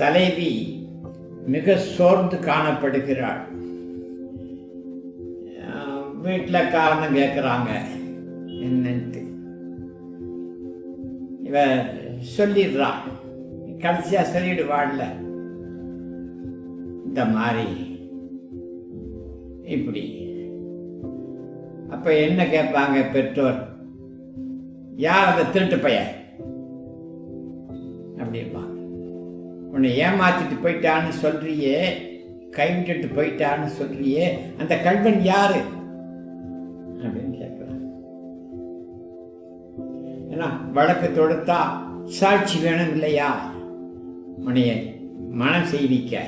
தலைவி மிக சோர்ந்து காணப்படுகிறாள். வீட்டில் காரணம் கேட்குறாங்க என்னன்ட்டு. இவ சொல்லிடுறான், கடைசியா சொல்லிடுவாள்ல, இந்த மாதிரி இப்படி. அப்ப என்ன கேட்பாங்க பெற்றோர்? யார் அந்த திருட்டு பையன் அப்படின்பா. உன்னை ஏமாத்திட்டு போயிட்டான்னு சொல்றியே, கைவிட்டுட்டு போயிட்டான்னு சொல்றியே, அந்த கல்வன் யாரு அப்படின்னு கேட்கிறான். ஏன்னா வழக்கு தொடுத்தா சாட்சி வேணும் இல்லையா, உன்னைய மனம் செய்விக்க.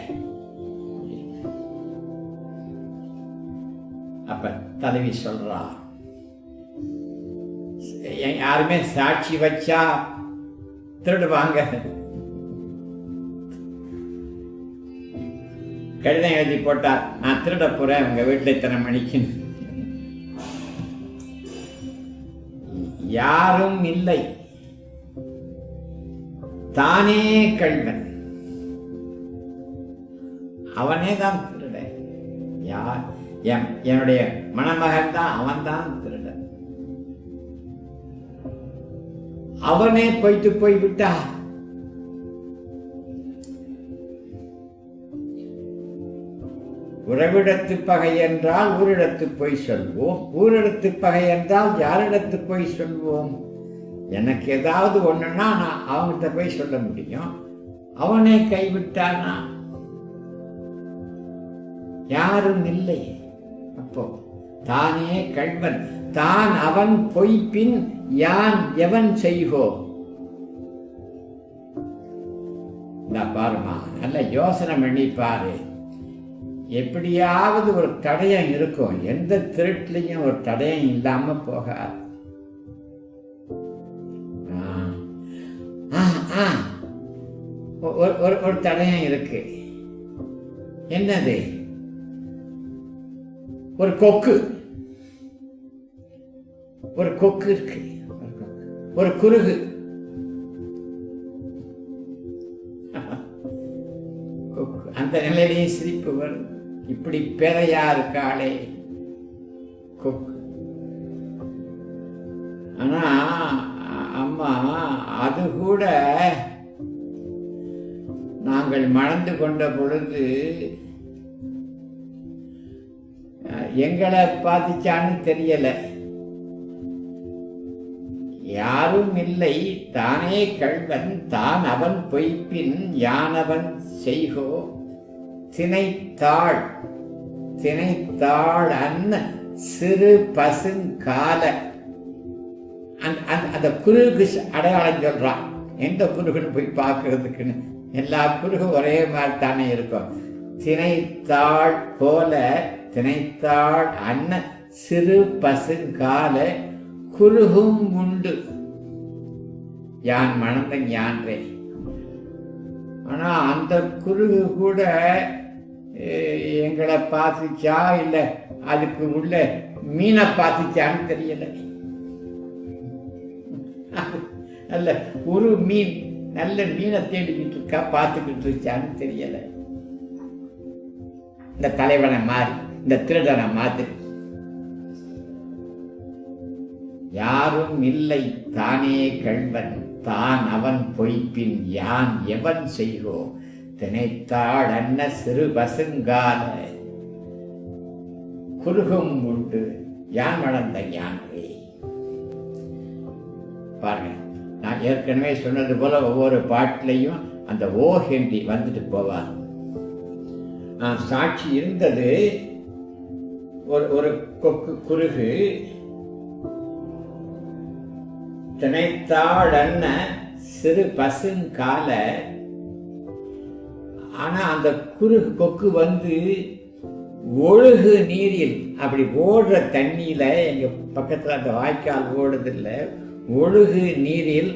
அப்ப தலைவி சொல்றா, யாருமே சாட்சி வச்சா திருடுவாங்க. கடிதம் எழுதி போட்டா நான் திருட போறேன் உங்க வீட்டுல இத்தனை மணிக்கு. யாரும் இல்லை, தானே கள்வன், அவனே தான் திருட. யார்? என்னுடைய மணமகன் தான், அவன் தான் திருட. அவனே போய்த்து போய்விட்டா. உறவிடத்து பகை என்றால் ஊரிடத்து போய் சொல்வோம், ஊரிடத்து பகை என்றால் யாரிடத்து போய் சொல்வோம்? எனக்கு ஏதாவது ஒண்ணுன்னா நான் அவன்கிட்ட போய் சொல்ல முடியும். அவனே கைவிட்டானா? யாரும் இல்லை. அப்போ தானே கள்வன், தான் அவன் பொய்ப்பின் யான் எவன் செய்கோ. பாருமா, நல்ல யோசனை பண்ணி பாரு. எப்படியாவது ஒரு தடயம் இருக்கும், எந்த திருட்டுலையும் ஒரு தடயம் இல்லாம போகாது. ஒரு தடயம் இருக்கு. என்னது? ஒரு கொக்கு. ஒரு கொக்கு இருக்கு, ஒரு குருகு. அந்த நிலையிலேயே சிரிப்பு வரும். இப்படி பேரையா இருக்காளே கொக்கு. ஆனா அம்மா, அது கூட நாங்கள் மணந்து கொண்ட பொழுது எங்களை பார்த்துச்சான்னு தெரியல. யாரும் இல்லை, தானே கள்வன், தான் அவன் பொய்ப்பின் யானவன் செய்கோ. திணைத்தாள், திணைத்தாள் அன்ன சிறு பசுங்கால. அந்த குருகு அடையாளம் சொல்றான். எந்த குருகுன்னு போய் பார்க்கறதுக்குன்னு, எல்லா குருகும் ஒரே மாதிரி தானே இருக்கும். திணைத்தாள் போல, திணைத்தாள் அன்ன சிறு பசுங்கால குருகும் உண்டு யான் மணந்தன் யான்றே. ஆனா அந்த குருகு கூட எங்களை பார்த்துச்சா இல்ல அதுக்கு உள்ள மீனை பார்த்துச்சான்னு தெரியல. நல்ல ஒரு மீன், நல்ல மீனை தேடிக்கிட்டு இருக்கா, பார்த்துக்கிட்டு இருக்கான்னு தெரியல. இந்த தலைவனை மாதிரி, இந்த திருடனை மாதிரி. யாரும் இல்லை, தானே கள்வன், தான் அவன் பொய்ப்பின் யான் எவன் செய்கோ. திணைத்தாள் அன்ன சிறு பசுங்கால குருகும் உண்டு யான் வளர்ந்த யான்றே. பாருங்க, நான் ஏற்கனவே சொன்னது போல ஒவ்வொரு பாட்டிலையும் அந்த ஓ ஹென்றி வந்துட்டு போவார். சாட்சி இருந்தது. ஒரு கொக்கு குருகு திணைத்தாழன்ன சிறு பசுங்கால. ஆனா அந்த குருகு கொக்கு வந்து ஒழுகு நீரில், அப்படி ஓடுற தண்ணியில, எங்க பக்கத்துல அந்த வாய்க்கால் ஓடுதில்ல, ஒழுகு நீரில்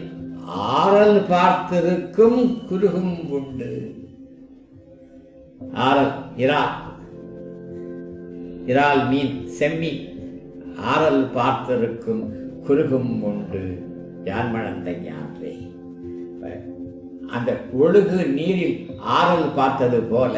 ஆறல் பார்த்திருக்கும் குருகும் உண்டு. ஆறல் இறால், இறால் மீன், செம்மீன். ஆறல் பார்த்திருக்கும் குருகும் உண்டு யான் மணந்த யான்றே. அந்த ஒழுகு நீரில் ஆறல் பார்த்தது போல